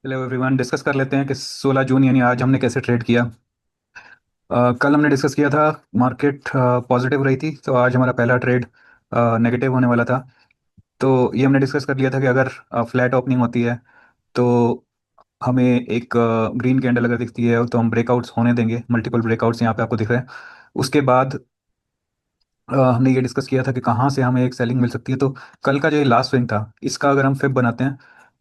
Hello everyone, discuss कर लेते हैं कि 16 जून यानी आज हमने कैसे ट्रेड किया। कल हमने डिस्कस किया था मार्केट पॉजिटिव रही थी, तो आज हमारा पहला ट्रेड नेगेटिव होने वाला था। तो ये हमने डिस्कस कर लिया था कि अगर फ्लैट ओपनिंग होती है तो हमें एक ग्रीन कैंडल अगर दिखती है तो हम ब्रेकआउट्स होने देंगे। मल्टीपल ब्रेकआउट्स यहाँ पे आपको दिख रहे हैं। उसके बाद हमने ये डिस्कस किया था कि कहाँ से हमें एक सेलिंग मिल सकती है। तो कल का जो लास्ट स्विंग था इसका अगर हम फिब बनाते हैं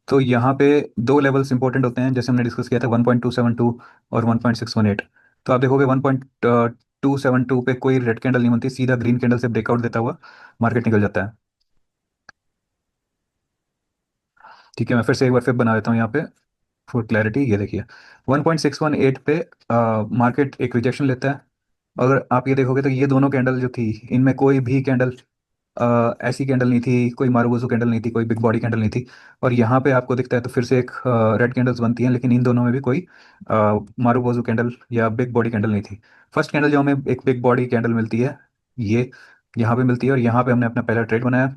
तो यहाँ पे दो लेवल्स इंपॉर्टेंट होते हैं, जैसे हमने डिस्कस किया था 1272 और 1618। तो आप देखोगे 1272 पे कोई रेड कैंडल नहीं बनती, सीधा ग्रीन कैंडल से ब्रेकआउट देता हुआ मार्केट निकल जाता है। ठीक है, मैं फिर से एक बार फिर बना देता हूँ यहाँ पे फॉर क्लैरिटी। ये देखिए 1618 पे मार्केट एक रिजेक्शन लेता है। अगर आप ये देखोगे तो ये दोनों कैंडल जो थी इनमें कोई भी कैंडल ऐसी कैंडल नहीं थी, कोई मारुबोजू कैंडल नहीं थी, कोई बिग बॉडी कैंडल नहीं थी। और यहाँ पे आपको दिखता है तो फिर से एक रेड कैंडल्स बनती हैं, लेकिन इन दोनों में भी कोई मारुबोजू कैंडल या बिग बॉडी कैंडल नहीं थी। फर्स्ट कैंडल जो हमें एक बिग बॉडी कैंडल मिलती है ये यहाँ पे मिलती है, और यहाँ पे हमने अपना पहला ट्रेड बनाया।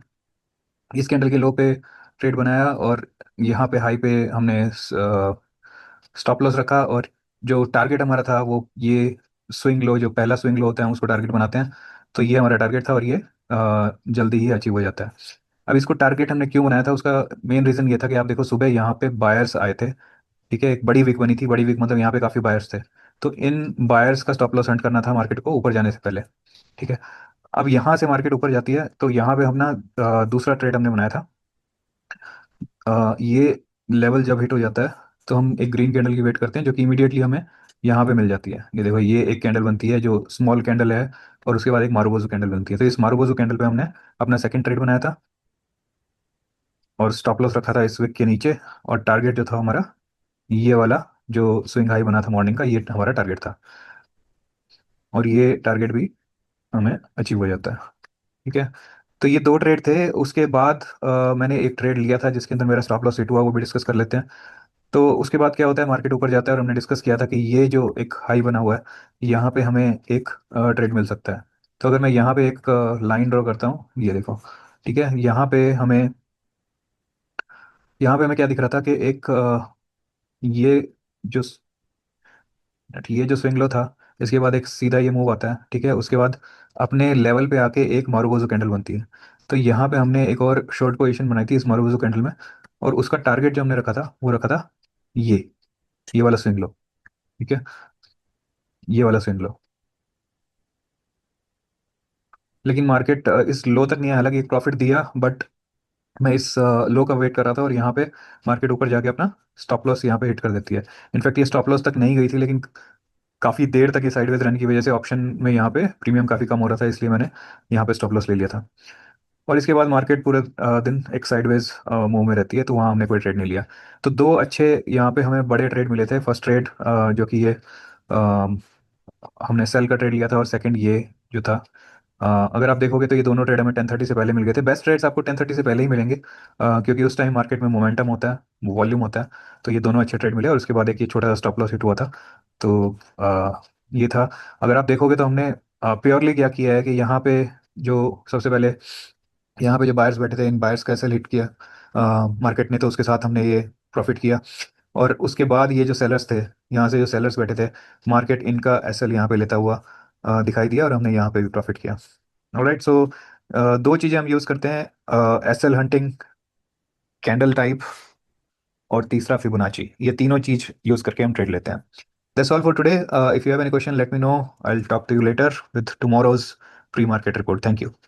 इस कैंडल के लो पे ट्रेड बनाया और यहाँ पे हाई पे हमने स्टॉप लॉस रखा। और जो टारगेट हमारा था वो ये स्विंग लो, जो पहला स्विंग लो होता है उसको टारगेट बनाते हैं। तो ये हमारा टारगेट था और ये जल्दी ही अचीव हो जाता है। अब इसको टारगेट हमने क्यों बनाया था, उसका मेन रीजन ये था कि आप देखो सुबह यहाँ पे बायर्स आए थे। ठीक है, एक बड़ी वीक बनी थी, बड़ी वीक मतलब यहाँ पे काफी बायर्स थे। तो इन बायर्स का स्टॉप लॉस हंट करना था मार्केट को ऊपर जाने से पहले। ठीक है, अब यहाँ से मार्केट ऊपर जाती है तो यहाँ पे हम ना दूसरा ट्रेड हमने बनाया था। ये लेवल जब हिट हो जाता है तो हम एक ग्रीन कैंडल की वेट करते हैं जो कि इमीडिएटली हमें यहाँ पे मिल जाती है। ये देखो, ये एक कैंडल बनती है जो स्मॉल कैंडल है, और उसके बाद एक मारुबोजू कैंडल बनती है। तो इस मारुबोजू कैंडल पे हमने अपना सेकंड ट्रेड बनाया था और स्टॉप लॉस रखा था इस विक के नीचे। और टारगेट जो था हमारा ये वाला, जो स्विंग हाई बना था मॉर्निंग का, ये हमारा टारगेट था। और ये टारगेट भी हमें अचीव हो जाता है। ठीक है, तो ये दो ट्रेड थे। उसके बाद मैंने एक ट्रेड लिया था जिसके अंदर मेरा स्टॉप लॉस हिट हुआ, वो भी डिस्कस कर लेते हैं। तो उसके बाद क्या होता है, मार्केट ऊपर जाता है और हमने डिस्कस किया था कि ये जो एक हाई बना हुआ है यहाँ पे हमें एक ट्रेड मिल सकता है। तो अगर मैं यहाँ पे एक लाइन ड्रॉ करता हूँ, ये देखो। ठीक है, यहाँ पे हमें क्या दिख रहा था कि एक ये जो ये जो स्विंग लो था, इसके बाद एक सीधा ये मूव आता है। ठीक है, उसके बाद अपने लेवल पे आके एक मारुबोजू कैंडल बनती है। तो यहाँ पे हमने एक और शॉर्ट पोजीशन बनाई थी इस मारुबोजू कैंडल में, और उसका टारगेट जो हमने रखा था वो रखा था ये वाला स्विंग लो। ठीक है, ये वाला स्विंग लो। लेकिन मार्केट इस लो तक नहीं आया, हालांकि एक प्रॉफिट दिया, बट मैं इस लो का वेट कर रहा था और यहाँ पे मार्केट ऊपर जाके अपना स्टॉप लॉस यहाँ पे हिट कर देती है। इनफैक्ट ये स्टॉप लॉस तक नहीं गई थी, लेकिन काफ़ी देर तक ये साइडवेज रन की वजह से ऑप्शन में यहाँ पे प्रीमियम काफ़ी कम हो रहा था, इसलिए मैंने यहाँ पे स्टॉप लॉस ले लिया था। और इसके बाद मार्केट पूरे दिन एक साइडवेज मूव में रहती है, तो वहाँ हमने कोई ट्रेड नहीं लिया। तो दो अच्छे यहाँ पे हमें बड़े ट्रेड मिले थे। फर्स्ट ट्रेड जो कि ये हमने सेल का ट्रेड लिया था, और सेकंड ये जो था अगर आप देखोगे तो ये दोनों ट्रेड हमें 10:30 से पहले मिल गए थे। बेस्ट ट्रेड्स आपको 10:30 से पहले ही मिलेंगे, क्योंकि उस टाइम मार्केट में मोमेंटम होता है, वॉल्यूम होता है। तो ये दोनों अच्छे ट्रेड मिले, और उसके बाद एक ये छोटा सा स्टॉप लॉस हिट हुआ था। तो ये था। अगर आप देखोगे तो हमने प्योरली क्या किया है कि यहाँ पे जो सबसे पहले यहाँ पे जो बायर्स बैठे थे, इन बायर्स का एसएल हिट किया मार्केट ने, तो उसके साथ हमने ये प्रॉफिट किया। और उसके बाद ये जो सेलर्स थे, यहाँ से जो सेलर्स बैठे थे, मार्केट इनका एसएल यहाँ पे लेता हुआ दिखाई दिया, और हमने यहाँ पे भी प्रॉफिट किया। ऑलराइट, सो दो चीज़ें हम यूज़ करते हैं, एसएल हंटिंग, कैंडल टाइप, और तीसरा फिबोनाची। ये तीनों चीज़ यूज़ करके हम ट्रेड लेते हैं। That's all for today. If you have any question let me know. I will talk to you later with tomorrow's pre market report. Thank you.